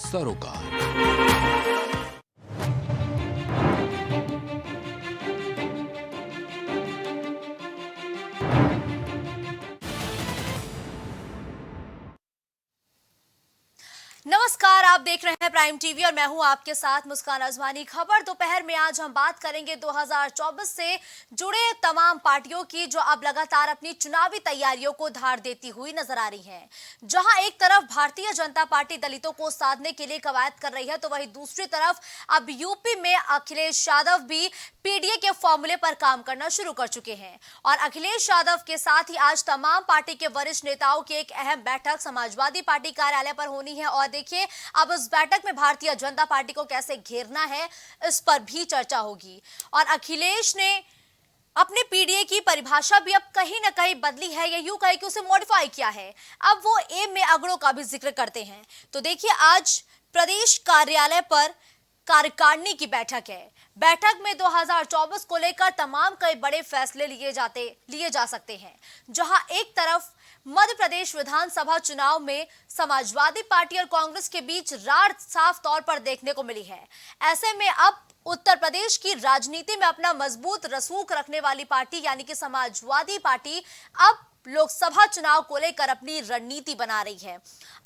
सरोकार। नमस्कार, आप देख रहे हैं प्राइम टीवी और मैं हूं आपके साथ मुस्कान अजवानी। खबर दोपहर में आज हम बात करेंगे 2024 से जुड़े तमाम पार्टियों की जो अब लगातार अपनी चुनावी तैयारियों को धार देती हुई नजर आ रही हैं। जहां एक तरफ भारतीय जनता पार्टी दलितों को साधने के लिए कवायद कर रही है, तो वहीं दूसरी तरफ अब यूपी में अखिलेश यादव भी पीडीए के फॉर्मूले पर काम करना शुरू कर चुके हैं। और अखिलेश यादव के साथ ही आज तमाम पार्टी के वरिष्ठ नेताओं की एक अहम बैठक समाजवादी पार्टी कार्यालय पर होनी है। और देखिए, अब इस बैठक में भारतीय जनता पार्टी को कैसे घेरना है, इस पर भी चर्चा होगी। और अखिलेश ने अपने पीडीए की परिभाषा भी अब कहीं ना कहीं बदली है, या यूं कहे कि उसे मॉडिफाई किया है। अब वो एम में अगड़ों का भी जिक्र करते हैं। तो देखिए, आज प्रदेश कार्यालय पर कार्यकारिणी की बैठक है। बैठक में 2024 को लेकर तमाम कई बड़े फैसले लिए जा सकते हैं। जहां एक तरफ मध्य प्रदेश विधानसभा चुनाव में समाजवादी पार्टी और कांग्रेस के बीच रार साफ तौर पर देखने को मिली है। ऐसे में अब उत्तर प्रदेश की राजनीति में अपना मजबूत रसूख रखने वाली पार्टी यानी कि समाजवादी पार्टी अब लोकसभा चुनाव को लेकर अपनी रणनीति बना रही है।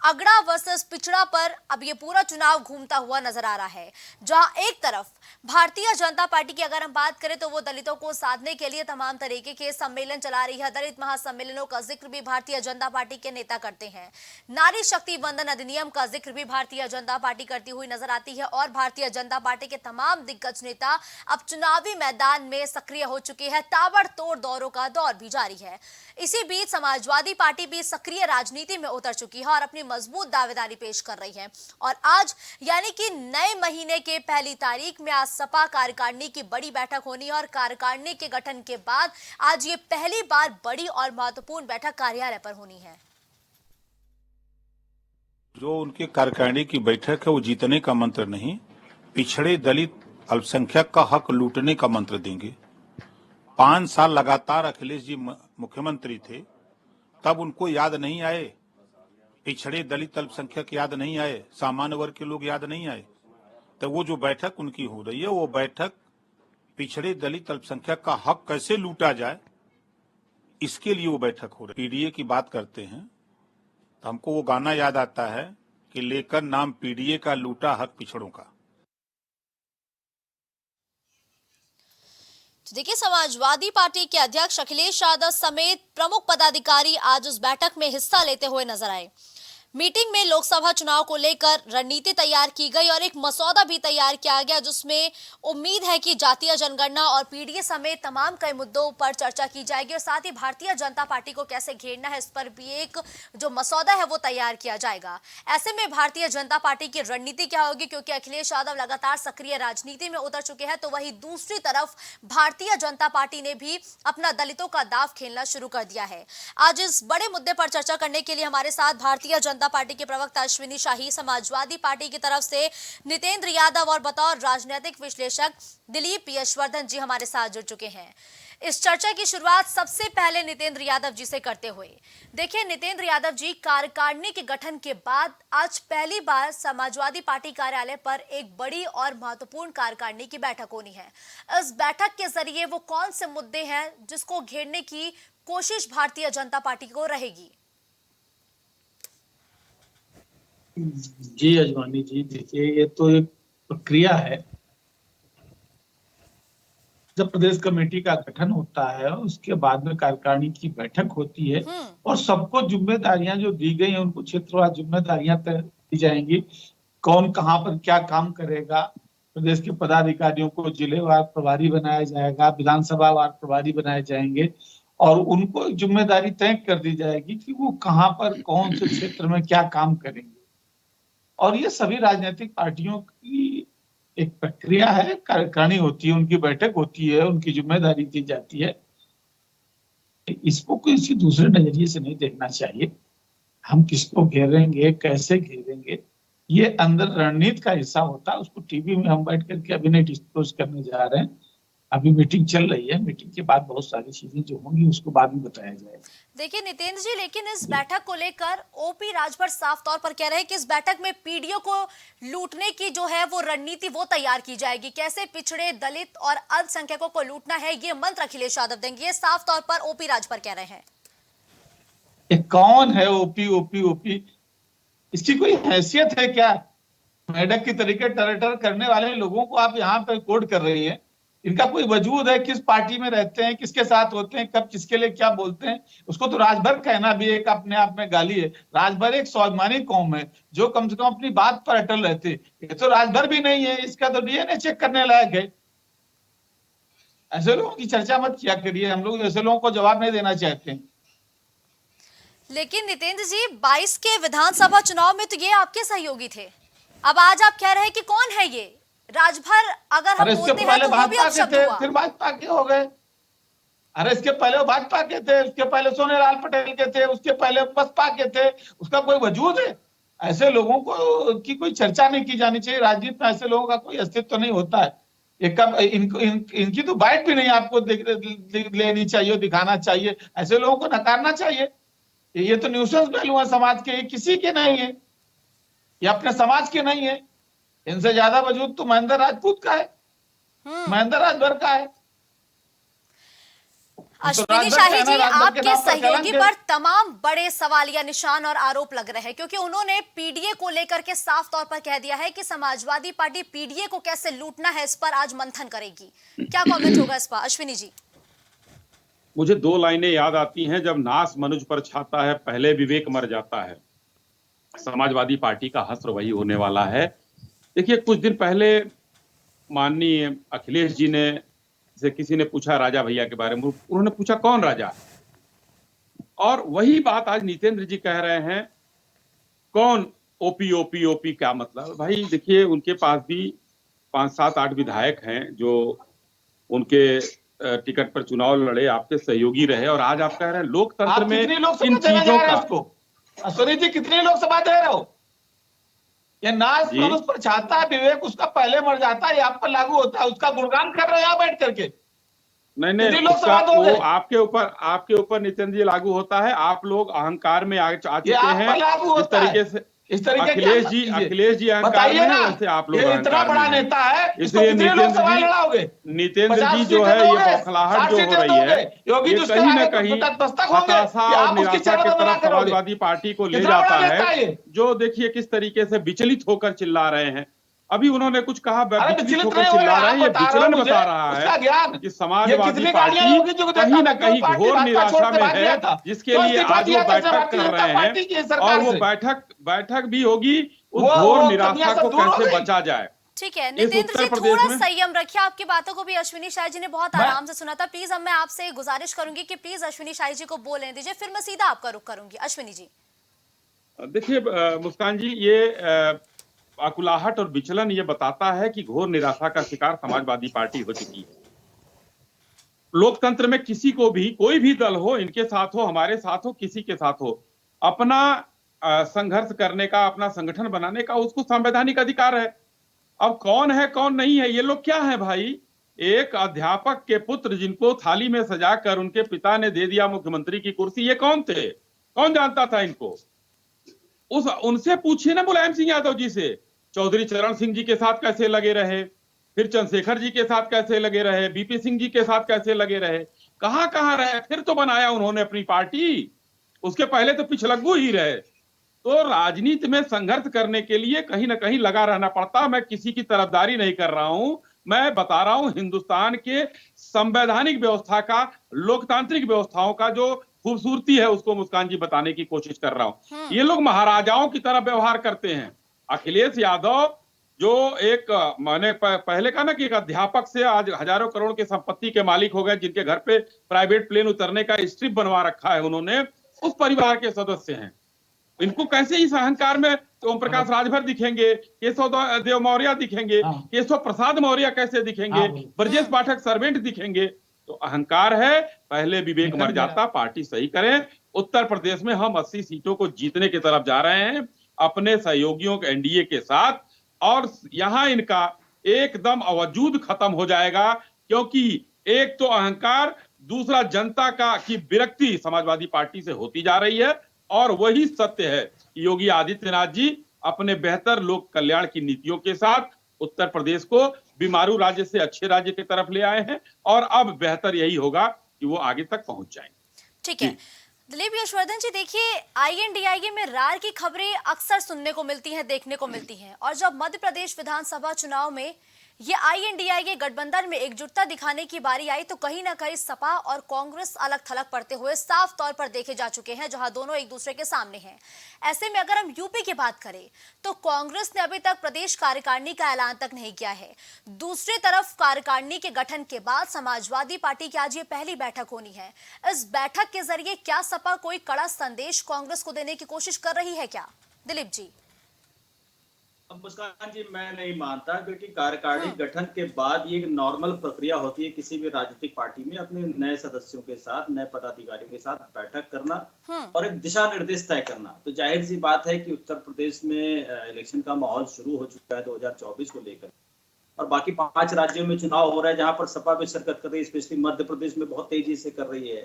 अगड़ा वर्सेस पिछड़ा पर अब ये पूरा चुनाव घूमता हुआ नजर आ रहा है। जहां एक तरफ भारतीय जनता पार्टी की अगर हम बात करें तो वो दलितों को साधने के लिए तमाम तरीके के सम्मेलन चला रही है। दलित महासम्मेलनों का जिक्र भी भारतीय जनता पार्टी के नेता करते हैं। नारी शक्ति वंदन अधिनियम का जिक्र भी भारतीय जनता पार्टी करती हुई नजर आती है। और भारतीय जनता पार्टी के तमाम दिग्गज नेता अब चुनावी मैदान में सक्रिय हो चुके हैं। ताबड़तोड़ दौरों का दौर भी जारी है। इसी बीच समाजवादी पार्टी भी सक्रिय राजनीति में उतर चुकी है और अपनी मजबूत दावेदारी पेश कर रही है। और आज यानी कि नए महीने के पहली तारीख में आज सपा कार्यकारिणी की बड़ी बैठक होनी है। और कार्यकारिणी के गठन के बाद आज ये पहली बार बड़ी और महत्वपूर्ण बैठक कार्यालय पर होनी है। जो उनके कार्यकारिणी की बैठक है वो जीतने का मंत्र नहीं, पिछड़े दलित अल्पसंख्यक का हक लूटने का मंत्र देंगे। 5 साल लगातार अखिलेश जी मुख्यमंत्री थे, तब उनको याद नहीं आए, पिछड़े दलित अल्पसंख्यक याद नहीं आए, सामान्य वर्ग के लोग याद नहीं आए। तो वो जो बैठक उनकी हो रही है, वो बैठक पिछड़े दलित अल्पसंख्यक का हक कैसे लूटा जाए, इसके लिए वो बैठक हो रही है। पीडीए की बात करते हैं तो हमको वो गाना याद आता है कि लेकर नाम पीडीए का लूटा हक पिछड़ों का। देखिए, समाजवादी पार्टी के अध्यक्ष अखिलेश यादव समेत प्रमुख पदाधिकारी आज उस बैठक में हिस्सा लेते हुए नजर आए। मीटिंग में लोकसभा चुनाव को लेकर रणनीति तैयार की गई और एक मसौदा भी तैयार किया गया, जिसमें उम्मीद है कि जातीय जनगणना और पीडीए समेत तमाम कई मुद्दों पर चर्चा की जाएगी। और साथ ही भारतीय जनता पार्टी को कैसे घेरना है, इस पर भी एक जो मसौदा है वो तैयार किया जाएगा। ऐसे में भारतीय जनता पार्टी की रणनीति क्या होगी, क्योंकि अखिलेश यादव लगातार सक्रिय राजनीति में उतर चुके हैं, तो वहीं दूसरी तरफ भारतीय जनता पार्टी ने भी अपना दलितों का दाव खेलना शुरू कर दिया है। आज इस बड़े मुद्दे पर चर्चा करने के लिए हमारे साथ भारतीय जनता पार्टी के प्रवक्ता अश्विनी शाही, समाजवादी पार्टी की तरफ से नितेंद्र यादव और बतौर राजनीतिक विश्लेषक दिलीप यशवर्धन जी हमारे साथ जुड़ चुके हैं। इस चर्चा की शुरुआत सबसे पहले नितेंद्र यादव जी से करते हुए। देखिए नितेंद्र यादव जी, कार्यकारिणी के गठन के बाद आज पहली बार समाजवादी पार्टी कार्यालय पर एक बड़ी और महत्वपूर्ण कार्यकारिणी की बैठक होनी है। इस बैठक के जरिए वो कौन से मुद्दे हैं जिसको घेरने की कोशिश भारतीय जनता पार्टी को रहेगी? जी अजवानी जी, देखिए ये तो एक प्रक्रिया है। जब प्रदेश कमेटी का गठन होता है उसके बाद में कार्यकारिणी की बैठक होती है और सबको जिम्मेदारियां जो दी गई हैं उनको क्षेत्रवार जिम्मेदारियां दी जाएंगी। कौन कहां पर क्या काम करेगा, प्रदेश के पदाधिकारियों को जिलेवार प्रभारी बनाया जाएगा, विधानसभा वार प्रभारी बनाए जाएंगे और उनको जिम्मेदारी तय कर दी जाएगी कि वो कहां पर कौन से क्षेत्र में क्या काम करेंगे। और ये सभी राजनीतिक पार्टियों की एक प्रक्रिया है, कार्यकारिणी होती है, उनकी बैठक होती है, उनकी जिम्मेदारी दी जाती है। इसको किसी दूसरे नजरिए से नहीं देखना चाहिए। हम किसको घेरेंगे, कैसे घेरेंगे, ये अंदर रणनीति का हिस्सा होता है। उसको टीवी में हम बैठ करके अभी नहीं डिस्क्लोज करने जा रहे हैं। अभी मीटिंग चल रही है, मीटिंग के बाद बहुत सारी चीजें जो होंगी उसको बाद में बताया जाएगा। देखिए नितेंद्र जी, लेकिन इस बैठक को लेकर ओपी राजभर साफ तौर पर कह रहे हैं कि इस बैठक में पीडीओ को लूटने की जो है वो रणनीति वो तैयार की जाएगी। कैसे पिछड़े, दलित और अल्पसंख्यकों को लूटना है, ये मंत्र अखिलेश यादव देंगे, ये साफ तौर पर ओपी राजभर कह रहे हैं। ये कौन है ओपी ओपी ओपी? इसकी कोई हैसियत है क्या? मेढक की तरीके टर करने वाले लोगों को आप यहाँ पे कोड कर रही हैं। इनका कोई वजूद है? किस पार्टी में रहते हैं, किसके साथ होते हैं, कब किसके लिए क्या बोलते हैं? उसको तो राजभर कहना भी एक अपने आप में गाली है। राजभर एक स्वाभिमानी कौम है जो कम से कम अपनी बात पर अटल रहती है। ये तो राजभर भी नहीं है, इसका तो डीएनए चेक करने लायक है। ऐसे लोगों की चर्चा मत किया करिए, हम लोग ऐसे लोगों को जवाब नहीं देना चाहते हैं। लेकिन नितेंद्र जी, 22 के विधानसभा चुनाव में तो ये आपके सहयोगी थे। अब आज आप कह रहे हैं कि कौन है ये राजभर? अगर हम बोलते हैं तो वो भी अपशब्द हुआ। फिर भाजपा के हो गए। अरे इसके पहले वो भाजपा के थे, उसके पहले सोनेलाल पटेल के थे, उसके पहले बसपा के थे। उसका कोई वजूद है? ऐसे लोगों को की कोई चर्चा नहीं की जानी चाहिए। राजनीति में ऐसे लोगों का कोई अस्तित्व नहीं होता है। इनकी तो बाइट भी नहीं आपको लेनी चाहिए, दिखाना चाहिए। ऐसे लोगों को नकारना चाहिए। ये तो न्यूसेंस पहलू है समाज के, किसी के नहीं है, ये अपने समाज के नहीं है। इनसे ज्यादा वजूद तो महेंद्र राजपूत का है, महेंद्र राजभर का है। अश्विनी शाही जी, आपके सहयोगी पर तमाम बड़े सवालिया निशान और आरोप लग रहे हैं, क्योंकि उन्होंने पीडीए को लेकर के साफ तौर पर कह दिया है कि समाजवादी पार्टी पीडीए को कैसे लूटना है इस पर आज मंथन करेगी। क्या कमेंट होगा इस पर, अश्विनी जी? मुझे दो लाइनें याद आती हैं, जब नाश मनुज पर छाता है पहले विवेक मर जाता है। समाजवादी पार्टी का हश्र वही होने वाला है। देखिए, कुछ दिन पहले माननीय अखिलेश जी ने से किसी ने पूछा राजा भैया के बारे में, उन्होंने पूछा कौन राजा, और वही बात आज नितेंद्र जी कह रहे हैं, कौन ओपी ओपी ओपी क्या मतलब? भाई देखिए, उनके पास भी 5, 7, 8 विधायक हैं जो उनके टिकट पर चुनाव लड़े, आपके सहयोगी रहे, और आज आप कह रहे हैं लोकतंत्र में इन चीजों का। अश्विनी जी, कितनी लोकसभा दे रहे हो? ये नाश उस पर छाता है, विवेक उसका पहले मर जाता है, आप पर लागू होता है। उसका गुणगान कर रहे हैं बैठ करके। नहीं, वो आपके ऊपर नितिन जी लागू होता है। आप लोग अहंकार में आ चुके हैं इस तरीके से। इस तरीके अखिलेश जी अहंकार में है, वैसे आप लोग इतना बड़ा नेता है, इसलिए नितेंद्र जी जो है ये बौखलाहट जो हो रही है, ये कहीं ना कहीं हताशा और निराशा की तरफ समाजवादी पार्टी को ले जाता है। जो देखिए किस तरीके से विचलित होकर चिल्ला रहे हैं। अभी उन्होंने कुछ कहा, विचलित होकर चिल्ला रहे हैं, ये विचलन बता रहा है कि समाजवादी पार्टी कहीं ना कहीं घोर निराशा में है, जिसके लिए आज वो बैठक कर रहे हैं, और वो बैठक भी होगी उस घोर निराशा को कैसे बचा जाए। ठीक है नितेंद्र जी, थोड़ा संयम रखिए। आपकी बातों को भी अश्विनी शाही जी ने बहुत आराम से सुना था। प्लीज अब मैं आपसे गुजारिश करूंगी कि प्लीज अश्विनी शाही जी को बोलने दीजिए, फिर मैं सीधा आपका रुख करूंगी। अश्विनी जी देखिए मुस्कान जी, ये अकुलाहट और विचलन ये बताता है कि घोर निराशा का शिकार समाजवादी पार्टी हो चुकी है। लोकतंत्र में किसी को भी, कोई भी दल हो, इनके साथ हो, हमारे साथ हो, किसी के साथ हो, अपना संघर्ष करने का, अपना संगठन बनाने का उसको संवैधानिक अधिकार है। अब कौन है कौन नहीं है, ये लोग क्या है भाई? एक अध्यापक के पुत्र जिनको थाली में सजाकर उनके पिता ने दे दिया मुख्यमंत्री की कुर्सी, ये कौन थे? कौन जानता था इनको? उनसे पूछिए ना, मुलायम सिंह यादव जी से। चौधरी चरण सिंह जी के साथ कैसे लगे रहे, फिर चंद्रशेखर जी के साथ कैसे लगे रहे, बीपी सिंह जी के साथ कैसे लगे रहे, कहां रहे, फिर तो बनाया उन्होंने अपनी पार्टी। उसके पहले तो पिछलग्गू ही रहे। तो राजनीति में संघर्ष करने के लिए कहीं ना कहीं लगा रहना पड़ता। मैं किसी की तरफदारी नहीं कर रहा हूं, मैं बता रहा हूं हिंदुस्तान के संवैधानिक व्यवस्था का, लोकतांत्रिक व्यवस्थाओं का जो खूबसूरती है उसको मुस्कान जी बताने की कोशिश कर रहा हूं। ये लोग महाराजाओं की तरह व्यवहार करते हैं। अखिलेश यादव जो एक, मैंने पहले कहा ना कि एक अध्यापक से आज हजारों करोड़ की संपत्ति के मालिक हो गए, जिनके घर पे प्राइवेट प्लेन उतरने का स्ट्रिप बनवा रखा है उन्होंने, उस परिवार के सदस्य हैं। इनको कैसे इस अहंकार में ओम प्रकाश राजभर दिखेंगे, केशव देव मौर्य दिखेंगे, केशव प्रसाद मौर्य कैसे दिखेंगे, ब्रजेश पाठक सर्वेंट दिखेंगे? तो अहंकार है, पहले विवेक मर जाता। पार्टी सही करें। उत्तर प्रदेश में हम 80 सीटों को जीतने की तरफ जा रहे हैं अपने सहयोगियों के एनडीए के साथ, और यहां इनका एकदम वजूद खत्म हो जाएगा क्योंकि एक तो अहंकार, दूसरा जनता की विरक्ति समाजवादी पार्टी से होती जा रही है। और वही सत्य है कि योगी आदित्यनाथ जी अपने बेहतर लोक कल्याण की नीतियों के साथ उत्तर प्रदेश को बीमारू राज्य से अच्छे राज्य की तरफ ले आए हैं, और अब बेहतर यही होगा कि वो आगे तक पहुंच जाएं। ठीक है दिलीप यशवर्धन जी, देखिए आईएनडीआईए में रार की खबरें अक्सर सुनने को मिलती हैं, देखने को मिलती हैं, और जब मध्य प्रदेश विधानसभा चुनाव में ये आईएनडीआईए गठबंधन में एकजुटता दिखाने की बारी आई तो कहीं ना कहीं सपा और कांग्रेस अलग थलग पड़ते हुए साफ तौर पर देखे जा चुके हैं, जहां दोनों एक दूसरे के सामने हैं। ऐसे में अगर हम यूपी की बात करें तो कांग्रेस ने अभी तक प्रदेश कार्यकारिणी का ऐलान तक नहीं किया है। दूसरी तरफ कार्यकारिणी के गठन के बाद समाजवादी पार्टी की आज ये पहली बैठक होनी है। इस बैठक के जरिए क्या सपा कोई कड़ा संदेश कांग्रेस को देने की कोशिश कर रही है क्या? दिलीप जी। अब मुस्कान जी, मैं नहीं मानता, क्योंकि कार्यकारिणी गठन के बाद ये एक नॉर्मल प्रक्रिया होती है किसी भी राजनीतिक पार्टी में अपने नए सदस्यों के साथ, नए पदाधिकारियों के साथ बैठक करना और एक दिशा निर्देश तय करना। तो जाहिर सी बात है कि उत्तर प्रदेश में इलेक्शन का माहौल शुरू हो चुका है 2024 को लेकर, और बाकी 5 राज्यों में चुनाव हो रहा है जहां पर सपा भी शिरकत कर रही है, स्पेशली मध्य प्रदेश में बहुत तेजी से कर रही है।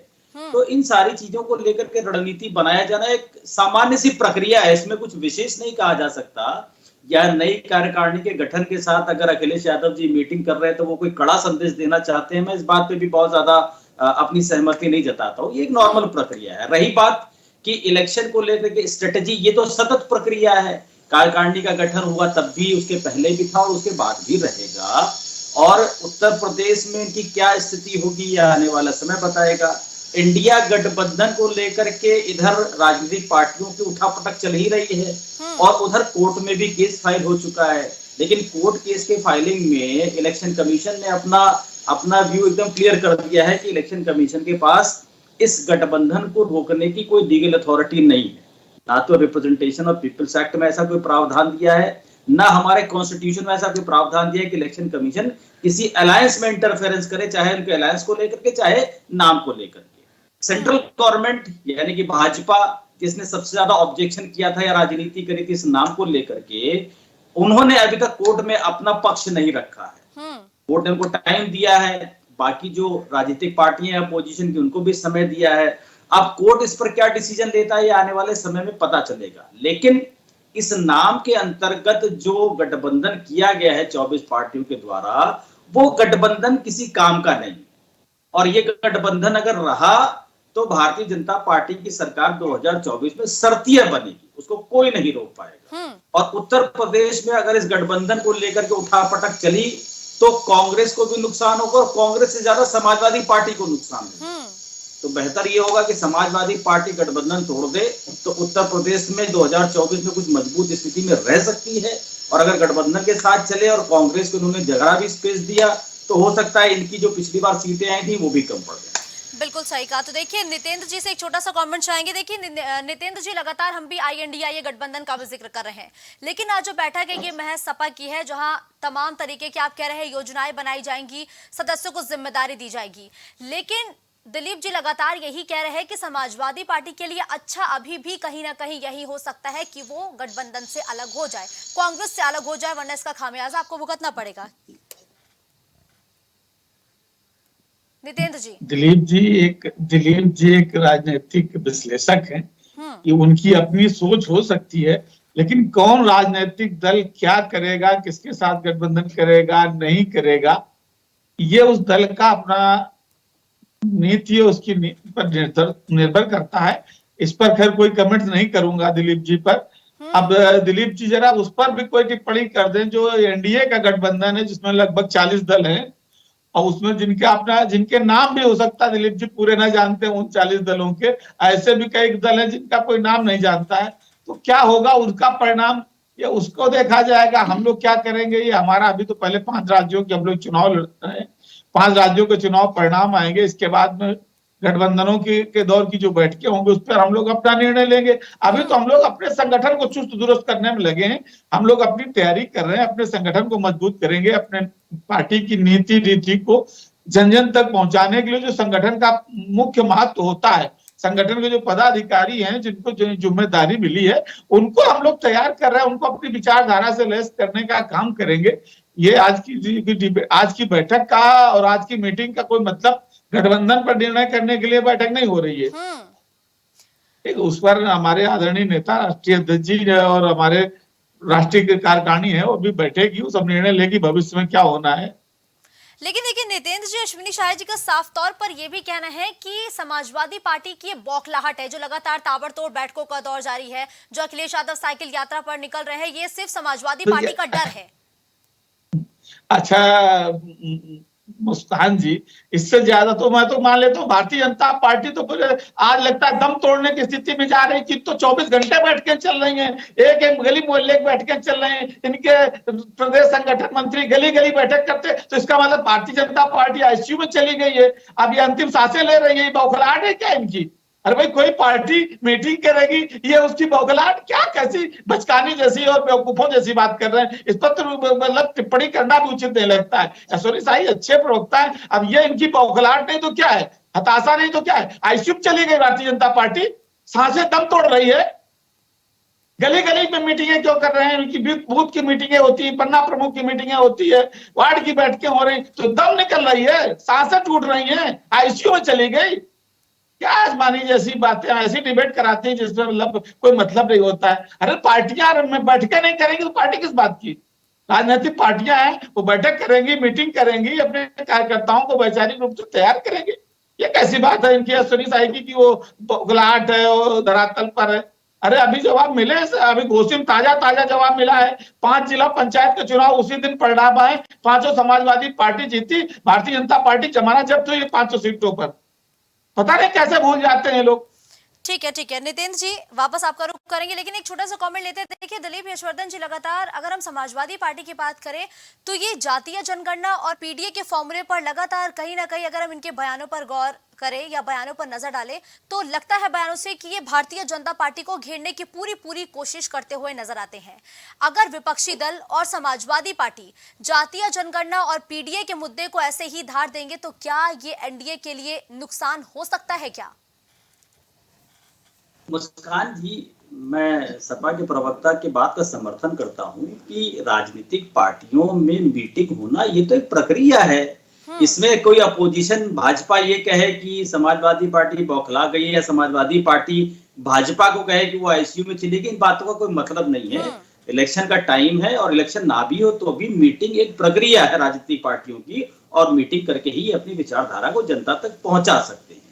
तो इन सारी चीजों को लेकर के रणनीति बनाया जाना एक सामान्य सी प्रक्रिया है, इसमें कुछ विशेष नहीं कहा जा सकता। या नई कार्यकारिणी के गठन के साथ अगर अखिलेश यादव जी मीटिंग कर रहे हैं तो वो कोई कड़ा संदेश देना चाहते हैं, मैं इस बात पे भी बहुत ज्यादा अपनी सहमति नहीं जताता हूँ। ये एक नॉर्मल प्रक्रिया है। रही बात कि इलेक्शन को लेकर के स्ट्रेटेजी, ये तो सतत प्रक्रिया है। कार्यकारिणी का गठन हुआ तब भी, उसके पहले भी था और उसके बाद भी रहेगा। और उत्तर प्रदेश में इनकी क्या स्थिति होगी यह आने वाला समय बताएगा। इंडिया गठबंधन को लेकर के इधर राजनीतिक पार्टियों की उठापटक चल ही रही है और उधर कोर्ट में भी केस फाइल हो चुका है। लेकिन कोर्ट केस के फाइलिंग में इलेक्शन कमीशन ने अपना व्यू एकदम क्लियर कर दिया है कि इलेक्शन कमीशन के पास इस गठबंधन को रोकने की कोई लीगल अथॉरिटी नहीं है। ना तो रिप्रेजेंटेशन ऑफ पीपल्स एक्ट में ऐसा कोई प्रावधान दिया है, ना हमारे कॉन्स्टिट्यूशन में ऐसा कोई प्रावधान दिया है कि इलेक्शन कमीशन किसी अलायंस में इंटरफेरेंस करे, चाहे उनके अलायंस को लेकर के, चाहे नाम को लेकर के। सेंट्रल गवर्नमेंट यानी कि भाजपा, जिसने सबसे ज्यादा ऑब्जेक्शन किया था या राजनीति करी थी इस नाम को लेकर के, उन्होंने अभी तक कोर्ट में अपना पक्ष नहीं रखा है। कोर्ट ने उनको टाइम दिया है, बाकी जो राजनीतिक पार्टियां हैं अपोजिशन की, उनको भी समय दिया है। अब कोर्ट इस पर क्या डिसीजन लेता है ये आने वाले समय में पता चलेगा। लेकिन इस नाम के अंतर्गत जो गठबंधन किया गया है 24 पार्टियों के द्वारा, वो गठबंधन किसी काम का नहीं। और ये गठबंधन अगर रहा तो भारतीय जनता पार्टी की सरकार 2024 में शर्तिया बनेगी, उसको कोई नहीं रोक पाएगा। और उत्तर प्रदेश में अगर इस गठबंधन को लेकर के उठापटक चली तो कांग्रेस को भी नुकसान होगा और कांग्रेस से ज्यादा समाजवादी पार्टी को नुकसान होगा। तो बेहतर ये होगा कि समाजवादी पार्टी गठबंधन तोड़ दे तो उत्तर प्रदेश में 2024 में कुछ मजबूत स्थिति में रह सकती है। और अगर गठबंधन के साथ चले और कांग्रेस को उन्होंने जगह भी स्पेस दिया तो हो सकता है इनकी जो पिछली बार सीटें आई थी वो भी कम पड़ जाए। बिल्कुल सही कहा। तो देखिए नितेंद्र जी से एक छोटा सा कमेंट चाहेंगे। देखिए नितेंद्र जी, लगातार हम भी आईएनडीआईए गठबंधन का भी जिक्र कर रहे हैं, लेकिन आज जो बैठक है ये महज सपा की है, जहां तमाम तरीके की आप कह रहे हैं योजनाएं बनाई जाएंगी, सदस्यों को जिम्मेदारी दी जाएगी। लेकिन दिलीप जी लगातार यही कह रहे हैं कि समाजवादी पार्टी के लिए अच्छा अभी भी कहीं ना कहीं यही हो सकता है कि वो गठबंधन से अलग हो जाए, कांग्रेस से अलग हो जाए, वरना इसका खामियाजा आपको भुगतना पड़ेगा। नितेंद्र जी। दिलीप जी एक राजनीतिक विश्लेषक हैं, ये उनकी अपनी सोच हो सकती है, लेकिन कौन राजनीतिक दल क्या करेगा, किसके साथ गठबंधन करेगा, नहीं करेगा, ये उस दल का अपना नीति है, उसकी नीति पर निर्भर करता है। इस पर खैर कोई कमेंट नहीं करूंगा दिलीप जी पर। अब दिलीप जी जरा उस पर भी कोई टिप्पणी कर दें जो एनडीए का गठबंधन है, जिसमें लगभग 40 दल हैं और उसमें जिनके नाम भी हो सकता है दिलीप जी पूरे ना जानते हैं उन 40 दलों के, ऐसे भी कई दल हैं जिनका कोई नाम नहीं जानता है। तो क्या होगा उसका परिणाम, ये उसको देखा जाएगा। हम लोग क्या करेंगे ये हमारा, अभी तो पहले 5 राज्यों के हम लोग चुनाव लड़ रहे हैं, 5 राज्यों के चुनाव परिणाम आएंगे, इसके बाद में गठबंधनों के दौर की जो बैठकें होंगी उस पर हम लोग अपना निर्णय लेंगे। अभी तो हम लोग अपने संगठन को चुस्त दुरुस्त करने में लगे हैं, हम लोग अपनी तैयारी कर रहे हैं, अपने संगठन को मजबूत करेंगे, अपने पार्टी की नीति रीति को जन जन तक पहुंचाने के लिए जो संगठन का मुख्य महत्व होता है, संगठन के जो पदाधिकारी हैं, जिनको जो जिम्मेदारी मिली है, उनको हम लोग तैयार कर रहे हैं, उनको अपनी विचारधारा से लैस करने का काम करेंगे। ये आज की बैठक का और आज की मीटिंग का कोई मतलब गठबंधन पर निर्णय करने के लिए बैठक नहीं हो रही है। उस पर हमारे आदरणीय नेता राष्ट्रीय अध्यक्ष जी और हमारे राष्ट्रीय कार्यकारिणी है, वो भी बैठेगी, वो सब निर्णय लेगी भविष्य में क्या होना है। लेकिन देखिए नितेंद्र जी, अश्विनी शाह जी का साफ तौर पर यह भी कहना है कि समाजवादी पार्टी की बौखलाहट है, जो लगातार ताबड़तोड़ बैठकों का दौर जारी है, जो अखिलेश यादव साइकिल यात्रा पर निकल रहे हैं, ये सिर्फ समाजवादी पार्टी का डर है। अच्छा मुस्कान जी, इससे ज्यादा तो मैं तो मान लेता हूँ भारतीय जनता पार्टी तो आज लगता है दम तोड़ने की स्थिति में जा रही है। तो 24 घंटे बैठकें चल रही हैं, एक एक गली मोहल्ले की बैठकें चल रही हैं, इनके प्रदेश संगठन मंत्री गली गली बैठक करते, तो इसका मतलब भारतीय जनता पार्टी आईसीयू में चली गई है, अब ये अंतिम सांसें ले रही है। बौखलाहट है क्या इनकी? अरे भाई, कोई पार्टी मीटिंग करेगी, ये उसकी बौखलाहट क्या, कैसी बचकानी जैसी और बेवकूफों जैसी बात कर रहे हैं। इस पर तो मतलब टिप्पणी करना भी उचित नहीं लगता है। ऐश्वर्य शाही अच्छे प्रवक्ता है, अब ये इनकी बौखलाहट नहीं तो क्या है, हताशा नहीं तो क्या है? आईसीयू चली गई भारतीय जनता पार्टी, सांसें दम तोड़ रही है। गली गली में मीटिंगें क्यों कर रहे हैं? उनकी बूथ की मीटिंगें होती है, पन्ना प्रमुख की मीटिंगें होती है, वार्ड की बैठकें हो रही, तो दम निकल रही है, सांसें टूट रही है, आईसीयू में चली गई। क्या आजमानी जैसी बातें, ऐसी डिबेट कराती है जिसमें मतलब कोई मतलब नहीं होता है। अरे पार्टियां में बैठकें नहीं करेंगी तो पार्टी किस बात की? राजनीतिक पार्टियां हैं, वो बैठक करेंगी, मीटिंग करेंगी, अपने कार्यकर्ताओं को वैचारिक रूप से तैयार करेंगे। ये कैसी बात है इनकी ऐश्वर्य शाही की कि वो बौखलाहट है, वो धरातल पर है? अरे अभी जवाब मिले, अभी घोषित ताजा जवाब मिला है। 5 जिला पंचायत के चुनाव उसी दिन परिणाम आए, 5 समाजवादी पार्टी जीती, भारतीय जनता पार्टी जमानत जब्त हुई 500 सीटों पर। पता नहीं कैसे भूल जाते हैं लोग। ठीक है नितेंद्र जी, वापस आपका रुख करेंगे, लेकिन एक छोटा सा कमेंट लेते हैं। देखिए दिलीप यशवर्धन जी, लगातार अगर हम समाजवादी पार्टी की बात करें तो ये जातीय जनगणना और पीडीए के फॉर्मूले पर लगातार कहीं ना कहीं, अगर हम इनके बयानों पर गौर करें या बयानों पर नजर डालें, तो लगता है बयानों से कि ये भारतीय जनता पार्टी को घेरने की पूरी कोशिश करते हुए नजर आते हैं। अगर विपक्षी दल और समाजवादी पार्टी जातीय जनगणना और पीडीए के मुद्दे को ऐसे ही धार देंगे तो क्या ये एनडीए के लिए नुकसान हो सकता है क्या? मुस्कान जी, मैं सपा के प्रवक्ता की बात का समर्थन करता हूं कि राजनीतिक पार्टियों में मीटिंग होना ये तो एक प्रक्रिया है। इसमें कोई अपोजिशन भाजपा ये कहे कि समाजवादी पार्टी बौखला गई है या समाजवादी पार्टी भाजपा को कहे कि वो आईसीयू में चली गई, इन बातों का कोई मतलब नहीं है। इलेक्शन का टाइम है और इलेक्शन ना भी हो तो भी मीटिंग एक प्रक्रिया है राजनीतिक पार्टियों की, और मीटिंग करके ही अपनी विचारधारा को जनता तक पहुंचा सकते हैं।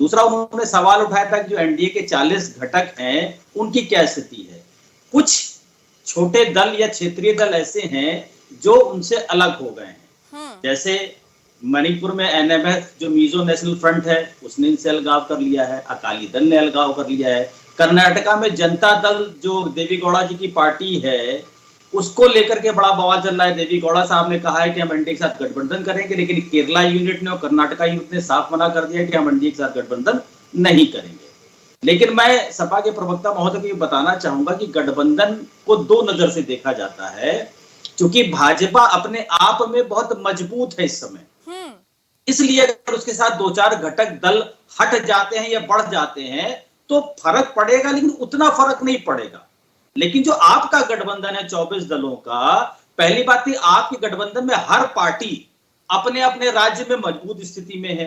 दूसरा, उन्होंने सवाल उठाया था कि जो एनडीए के 40 घटक हैं उनकी क्या स्थिति है। कुछ छोटे दल या क्षेत्रीय दल ऐसे हैं जो उनसे अलग हो गए हैं। जैसे मणिपुर में एनएमएफ जो मिजो नेशनल फ्रंट है उसने इनसे अलगाव कर लिया है, अकाली दल ने अलगाव कर लिया है। कर्नाटका में जनता दल जो देवी गौड़ा जी की पार्टी है उसको लेकर के बड़ा बवाल चल रहा है। देवी गौड़ा साहब ने कहा है कि हम एनडीए के साथ गठबंधन करेंगे, लेकिन केरला यूनिट ने और कर्नाटका यूनिट ने साफ मना कर दिया कि हम एनडीए के साथ गठबंधन नहीं करेंगे। लेकिन मैं सपा के प्रवक्ता महोदय को ये बताना चाहूंगा कि गठबंधन को 2 नजर से देखा जाता है, क्योंकि भाजपा अपने आप में बहुत मजबूत है इस समय, इसलिए अगर उसके साथ 2-4 घटक दल हट जाते हैं या बढ़ जाते हैं तो फर्क पड़ेगा, लेकिन उतना फर्क नहीं पड़ेगा। लेकिन जो आपका गठबंधन है 24 दलों का, पहली बात है आपके गठबंधन में हर पार्टी अपने अपने राज्य में मजबूत स्थिति में है,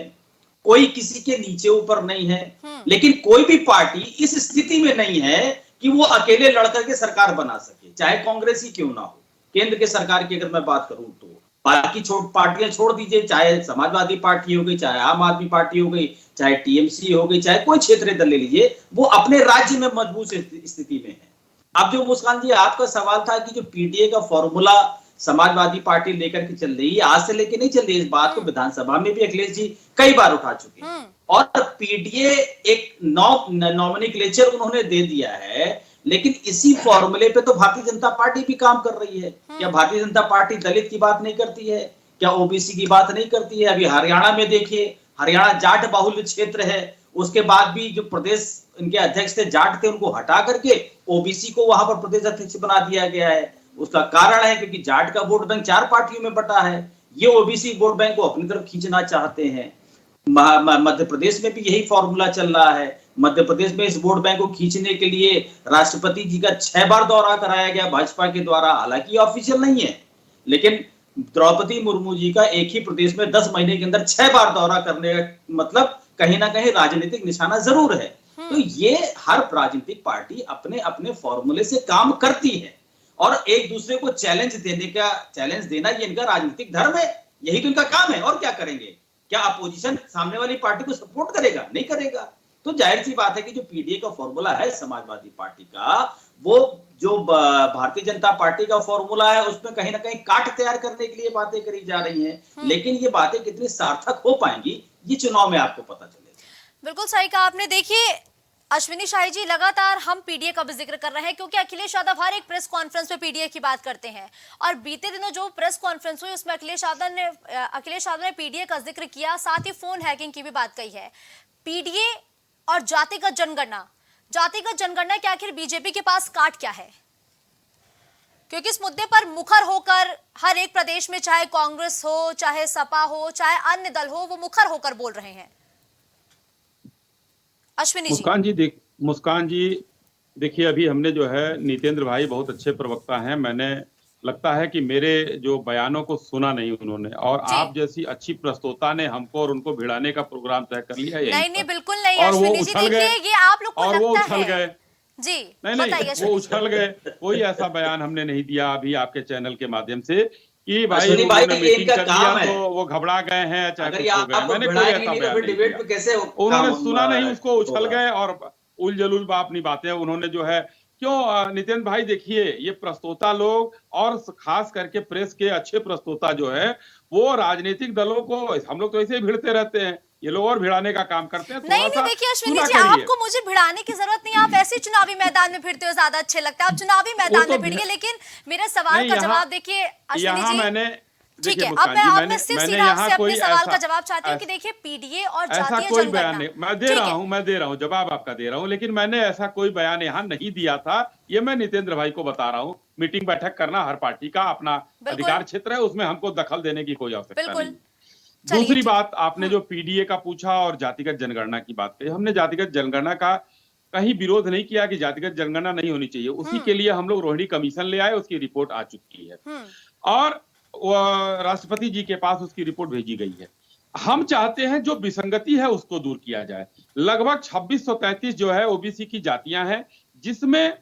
कोई किसी के नीचे ऊपर नहीं है। लेकिन कोई भी पार्टी इस स्थिति में नहीं है कि वो अकेले लड़कर के सरकार बना सके, चाहे कांग्रेस ही क्यों ना हो। केंद्र के सरकार की अगर मैं बात करूं तो बाकी पार्टियां छोड़ दीजिए, चाहे समाजवादी पार्टी हो गई, चाहे आम आदमी पार्टी हो गई, चाहे टीएमसी हो गई, चाहे कोई क्षेत्रीय दल ले लीजिए, वो अपने राज्य में मजबूत स्थिति में है। अब जो मुस्कान जी आपका सवाल था कि जो पीडीए का फॉर्मूला समाजवादी पार्टी लेकर के चल रही है, आज से लेके नहीं चल रही, इस बात को विधानसभा में भी अखिलेश जी कई बार उठा चुके हैं। और पीडीए एक नॉमिनिक्लेचर उन्होंने दे दिया है, लेकिन इसी फॉर्मूले पे तो भारतीय जनता पार्टी भी काम कर रही है। क्या भारतीय जनता पार्टी दलित की बात नहीं करती है? क्या ओबीसी की बात नहीं करती है? अभी हरियाणा में देखिए, हरियाणा जाट बाहुल्य क्षेत्र है, उसके बाद भी जो प्रदेश इनके अध्यक्ष थे जाट थे, उनको हटा करके ओबीसी को वहां पर प्रदेश अध्यक्ष बना दिया गया है। उसका कारण है क्योंकि जाट का वोट बैंक 4 पार्टियों में बटा है, ये ओबीसी वोट बैंक को अपनी तरफ खींचना चाहते हैं। मध्य प्रदेश में भी यही फॉर्मूला चल रहा है। मध्य प्रदेश में इस वोट बैंक को खींचने के लिए राष्ट्रपति जी का 6 बार दौरा कराया गया भाजपा के द्वारा। हालांकि ऑफिशियल नहीं है, लेकिन द्रौपदी मुर्मू जी का एक ही प्रदेश में 10 महीने के अंदर 6 बार दौरा करने का मतलब कहीं ना कहीं राजनीतिक निशाना जरूर है। तो ये हर राजनीतिक पार्टी अपने अपने फॉर्मूले से काम करती है और एक दूसरे को चैलेंज देना ये इनका राजनीतिक धर्म है, यही तो इनका काम है। और क्या करेंगे? क्या अपोजिशन सामने वाली पार्टी को सपोर्ट करेगा? नहीं करेगा। तो जाहिर सी बात है कि जो पीडीए का फॉर्मूला है समाजवादी पार्टी का, वो जो भारतीय जनता पार्टी का फॉर्मूला है, उसमें कहीं ना कहीं काट तैयार करने के लिए बातें करी जा रही हैं। लेकिन ये बातें कितनी सार्थक हो पाएंगी, ये चुनाव में आपको पता चलेगा। बिल्कुल सही कहा आपने। देखिए अश्विनी शाही जी, लगातार हम पीडीए का भी जिक्र कर रहे हैं क्योंकि अखिलेश यादव हर एक प्रेस कॉन्फ्रेंस में पीडीए की बात करते हैं और बीते दिनों जो प्रेस कॉन्फ्रेंस हुई उसमें अखिलेश यादव ने पीडीए का जिक्र किया, साथ ही फोन हैकिंग की भी बात कही है। पीडीए और जातिगत जनगणना के आखिर बीजेपी के पास काट क्या है? क्योंकि इस मुद्दे पर मुखर होकर हर एक प्रदेश में, चाहे कांग्रेस हो, चाहे सपा हो, चाहे अन्य दल हो, वो मुखर होकर बोल रहे हैं। अश्विनी जी। मुस्कान जी देखिए, अभी हमने जो है नितेंद्र भाई बहुत अच्छे प्रवक्ता हैं, मैंने लगता है कि मेरे जो बयानों को सुना नहीं उन्होंने, और आप जैसी अच्छी प्रस्तोता ने हमको और उनको भिड़ाने का प्रोग्राम तय कर लिया। नहीं बिल्कुल नहीं अश्विनी जी, देखिए ये आप लोग को और वो लगता उछल है गए जी। नहीं वो उछल गए। कोई ऐसा बयान हमने नहीं दिया अभी आपके चैनल के माध्यम से कि भाई उन्होंने मीटिंग कर लिया तो वो घबरा गए हैं, चाहे कुछ हो गए। मैंने कोई ऐसा बयान नहीं दिया। उन्होंने सुना नहीं, उसको उछल गए और उलझुल अपनी बातें उन्होंने जो है क्यों। नितिन भाई देखिए, ये प्रस्तोता लोग और खास करके प्रेस के अच्छे प्रस्तोता जो है वो राजनीतिक दलों को, हम लोग तो ऐसे ही भिड़ते रहते हैं, ये लोग और भिड़ाने का काम करते हैं। नहीं देखिए अश्विनी जी, आपको मुझे भिड़ाने की जरूरत नहीं, आप ऐसे चुनावी मैदान में भिड़ते हो, ज्यादा अच्छे लगता है आप चुनावी मैदान में भिड़िए। लेकिन मेरे सवाल का जवाब देखिए अश्विनी जी, ठीक है, अब मैं सिर्फ सीधा आपसे अपने सवाल का जवाब चाहती हूँ कि देखिए पीडीए और जातीय कोई बयान नहीं मैं दे रहा हूँ, जवाब आपका दे रहा हूँ, लेकिन मैंने ऐसा कोई बयान यहाँ नहीं दिया था। ये मैं नितेंद्र भाई को बता रहा हूँ, मीटिंग बैठक करना हर पार्टी का अपना अधिकार क्षेत्र है, उसमें हमको दखल देने की कोई आवश्यकता नहीं। दूसरी बात, आपने जो पीडीए का पूछा और जातिगत जनगणना की बात कही, हमने जातिगत जनगणना का कहीं विरोध नहीं किया कि जातिगत जनगणना नहीं होनी चाहिए। उसी के लिए हम लोग रोहिणी कमीशन ले आए, उसकी रिपोर्ट आ चुकी है और राष्ट्रपति जी के पास उसकी रिपोर्ट भेजी गई है। हम चाहते हैं जो विसंगति है उसको दूर किया जाए। लगभग 2633 जो है ओबीसी की जातियां हैं, जिसमें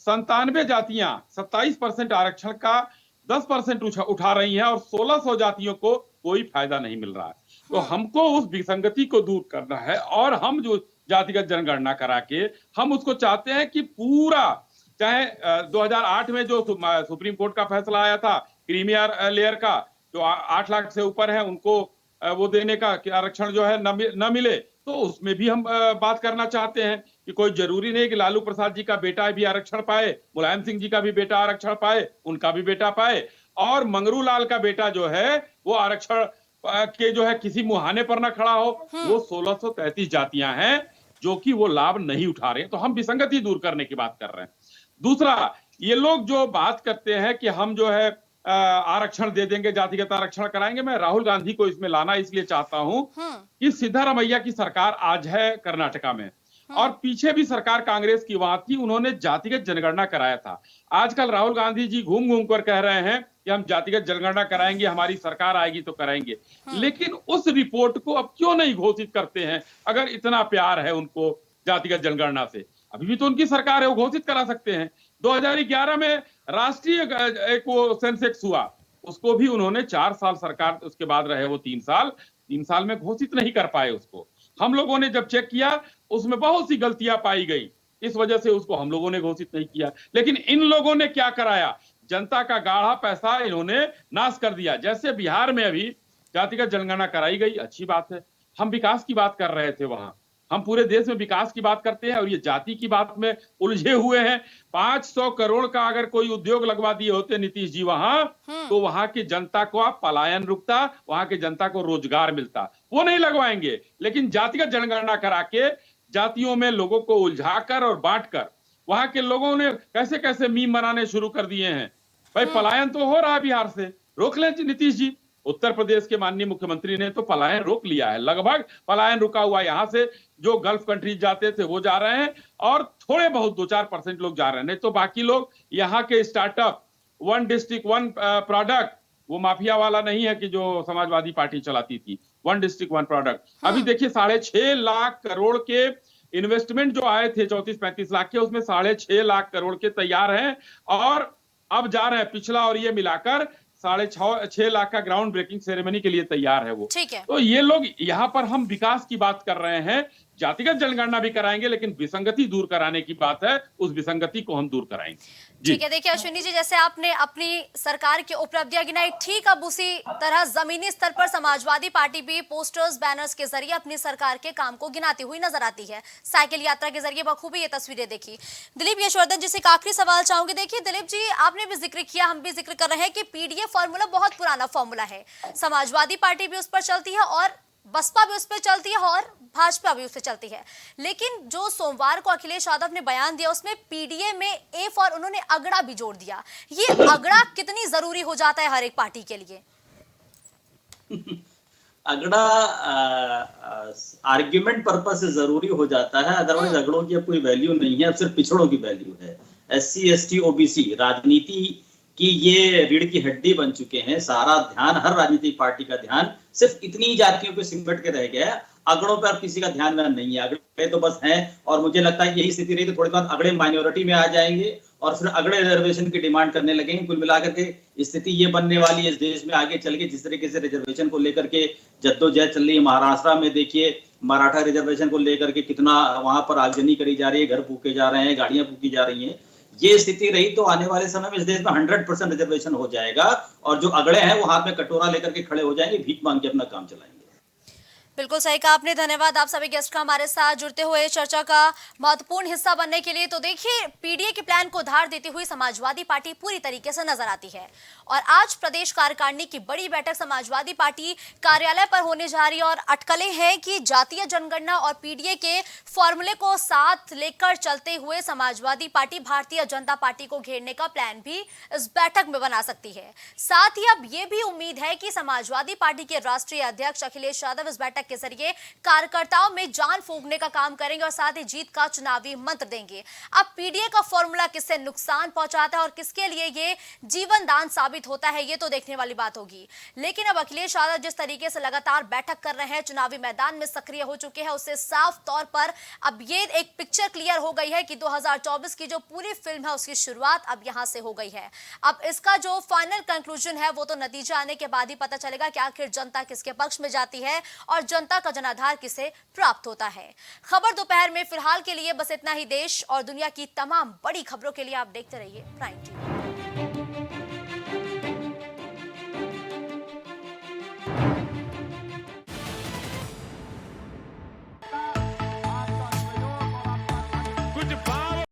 97 जातियां 27% आरक्षण का 10% उठा रही हैं और 1600 जातियों को कोई फायदा नहीं मिल रहा है। तो हमको उस विसंगति को दूर करना है और हम जो जातिगत जनगणना करा के हम उसको चाहते हैं कि पूरा, चाहे 2008 में जो सुप्रीम कोर्ट का फैसला आया था क्रीमिया लेयर का, जो 8 लाख से ऊपर है उनको वो देने का आरक्षण जो है न मिले, तो उसमें भी हम बात करना चाहते हैं कि कोई जरूरी नहीं कि लालू प्रसाद जी का बेटा भी आरक्षण पाए, मुलायम सिंह जी का भी बेटा आरक्षण पाए, उनका भी बेटा पाए, और मंगरू लाल का बेटा जो है वो आरक्षण के जो है किसी मुहाने पर ना खड़ा हो। वो 1633 जातियां हैं जो कि वो लाभ नहीं उठा रहे हैं, तो हम विसंगति दूर करने की बात कर रहे हैं। दूसरा, ये लोग जो बात करते हैं कि हम जो है आरक्षण दे देंगे, जातिगत आरक्षण कराएंगे, मैं राहुल गांधी को इसमें लाना इसलिए चाहता हूं कि सिद्धारमैया की सरकार आज है कर्नाटका में और पीछे भी सरकार कांग्रेस की वहां थी, उन्होंने जातिगत जनगणना कराया था। आजकल राहुल गांधी जी घूम घूम कर कह रहे हैं कि हम जातिगत जनगणना कराएंगे, हमारी सरकार आएगी तो कराएंगे, लेकिन उस रिपोर्ट को अब क्यों नहीं घोषित करते हैं? अगर इतना प्यार है उनको जातिगत जनगणना से, अभी भी तो उनकी सरकार है, वो घोषित करा सकते हैं। 2011 में राष्ट्रीय एक वो सेंसेक्स हुआ, उसको भी उन्होंने 4 साल सरकार उसके बाद रहे वो 3 साल में घोषित नहीं कर पाए उसको। हम लोगों ने जब चेक किया उसमें बहुत सी गलतियां पाई गई, इस वजह से उसको हम लोगों ने घोषित नहीं किया। लेकिन इन लोगों ने क्या कराया? जनता का गाढ़ा पैसा इन्होंने नाश कर दिया। जैसे बिहार में अभी जातिगत जनगणना कराई गई, अच्छी बात है, हम विकास की बात कर रहे थे वहां, हम पूरे देश में विकास की बात करते हैं और ये जाति की बात में उलझे हुए हैं। 500 करोड़ का अगर कोई उद्योग लगवा दिए होते नीतीश जी वहां, तो वहां की जनता को पलायन रुकता, वहां की जनता को रोजगार मिलता। वो नहीं लगवाएंगे, लेकिन जातिगत जनगणना करा के जातियों में लोगों को उलझाकर और बांटकर वहां के लोगों ने कैसे कैसे मीम बनाने शुरू कर दिए हैं। भाई पलायन तो हो रहा है बिहार से, रोक लें नीतीश जी, उत्तर प्रदेश के माननीय मुख्यमंत्री ने तो पलायन रोक लिया है, लगभग पलायन रुका हुआ है। यहाँ से जो गल्फ कंट्रीज जाते थे वो जा रहे हैं और थोड़े बहुत 2-4% लोग जा रहे हैं, नहीं तो बाकी लोग यहाँ के startup, one district one product, वो माफिया वाला नहीं है कि जो समाजवादी पार्टी चलाती थी, वन डिस्ट्रिक्ट वन प्रोडक्ट। अभी देखिए 6.5 लाख करोड़ के इन्वेस्टमेंट जो आए थे 34-35 लाख के, उसमें 6.5 लाख करोड़ के तैयार हैं और अब जा रहे हैं, पिछला और ये मिलाकर 6.5 लाख का ग्राउंड ब्रेकिंग सेरेमनी के लिए तैयार है वो। ठीक है। तो ये लोग यहाँ पर हम विकास की बात कर रहे हैं, जातिगत जनगणना भी कराएंगे, लेकिन विसंगति दूर कराने की बात है, उस विसंगति को हम दूर कराएंगे। ठीक है, देखिए अश्विनी जी, जैसे आपने अपनी सरकार की उपलब्धियां गिनाई, ठीक अब उसी तरह जमीनी स्तर पर समाजवादी पार्टी भी पोस्टर्स, बैनर्स के जरिए अपनी सरकार के काम को गिनाती हुई नजर आती है। साइकिल यात्रा के जरिए बखूबी ये तस्वीरें देखी। दिलीप यशवर्धन जी से एक आखिरी सवाल चाहूंगी। देखिए दिलीप जी, आपने भी जिक्र किया, हम भी जिक्र कर रहे हैं कि पीडीए फॉर्मूला बहुत पुराना फॉर्मूला है, समाजवादी पार्टी भी उस पर चलती है और बसपा भी उस पर चलती है और भाजपा भी उस पर चलती है। लेकिन जो सोमवार को अखिलेश यादव ने बयान दिया, उसमें पीडीए में ए फॉर उन्होंने अगड़ा भी जोड़ दिया। ये अगड़ा कितनी जरूरी हो जाता है हर एक पार्टी के लिए? अगड़ा आर्ग्यूमेंट पर्पस से जरूरी हो जाता है, अदरवाइज अगड़ों की अब कोई वैल्यू नहीं है, अब सिर्फ पिछड़ों की वैल्यू है। SC ST OBC राजनीति कि ये रीढ़ की हड्डी बन चुके हैं। सारा ध्यान, हर राजनीतिक पार्टी का ध्यान सिर्फ इतनी ही जातियों पे सिमट के रह गया है, अगड़ों पर किसी का ध्यान नहीं है। अगड़े तो बस हैं, और मुझे लगता है यही स्थिति रही तो थोड़ी बाद अगड़े माइनॉरिटी में आ जाएंगे और फिर अगड़े रिजर्वेशन की डिमांड करने लगेंगे। कुल मिलाकर के स्थिति ये बनने वाली है इस देश में आगे चल के, जिस तरीके से रिजर्वेशन को लेकर के जद्दोजहद चल रही है। महाराष्ट्र में देखिए मराठा रिजर्वेशन को लेकर के कितना वहां पर आगजनी करी जा रही है, घर फूके जा रहे हैं, गाड़ियां फूकी जा रही हैं। ये स्थिति रही तो आने वाले समय में इस देश में 100% रिजर्वेशन हो जाएगा और जो अगड़े हैं वो हाथ में कटोरा लेकर के खड़े हो जाएंगे, भीख मांग के अपना काम चलाएंगे। बिल्कुल सही कहा आपने। धन्यवाद आप सभी गेस्ट का हमारे साथ जुड़ते हुए चर्चा का महत्वपूर्ण हिस्सा बनने के लिए। तो देखिए, पीडीए के प्लान को धार देती हुई समाजवादी पार्टी पूरी तरीके से नजर आती है और आज प्रदेश कार्यकारिणी की बड़ी बैठक समाजवादी पार्टी कार्यालय पर होने जा रही है और अटकलें हैं कि जातीय जनगणना और पीडीए के फॉर्मूले को साथ लेकर चलते हुए समाजवादी पार्टी भारतीय जनता पार्टी को घेरने का प्लान भी इस बैठक में बना सकती है। साथ ही अब यह भी उम्मीद है कि समाजवादी पार्टी के राष्ट्रीय अध्यक्ष अखिलेश यादव इस बैठक के जरिए कार्यकर्ताओं में जान फूंकने का काम करेंगे और साथ ही जीत का चुनावी मंत्र देंगे। अब पीडीए का फॉर्मूला किससे नुकसान पहुंचाता है और किसके लिए ये जीवन दान साबित होता है, ये तो देखने वाली बात होगी। लेकिन अब अखिलेश यादव जिस तरीके से लगातार बैठक कर रहे हैं, चुनावी मैदान में सक्रिय हो चुके हैं, उससे साफ तौर पर अब ये एक पिक्चर क्लियर हो गई है कि 2024 की जो पूरी फिल्म है उसकी शुरुआत अब यहां से हो गई है। अब इसका जो फाइनल कंक्लूजन है वो तो नतीजा आने के बाद ही पता चलेगा कि आखिर जनता किसके पक्ष में जाती है और जनता का जनाधार किसे प्राप्त होता है। खबर दोपहर में फिलहाल के लिए बस इतना ही। देश और दुनिया की तमाम बड़ी खबरों के लिए आप देखते रहिए प्राइम टीवी।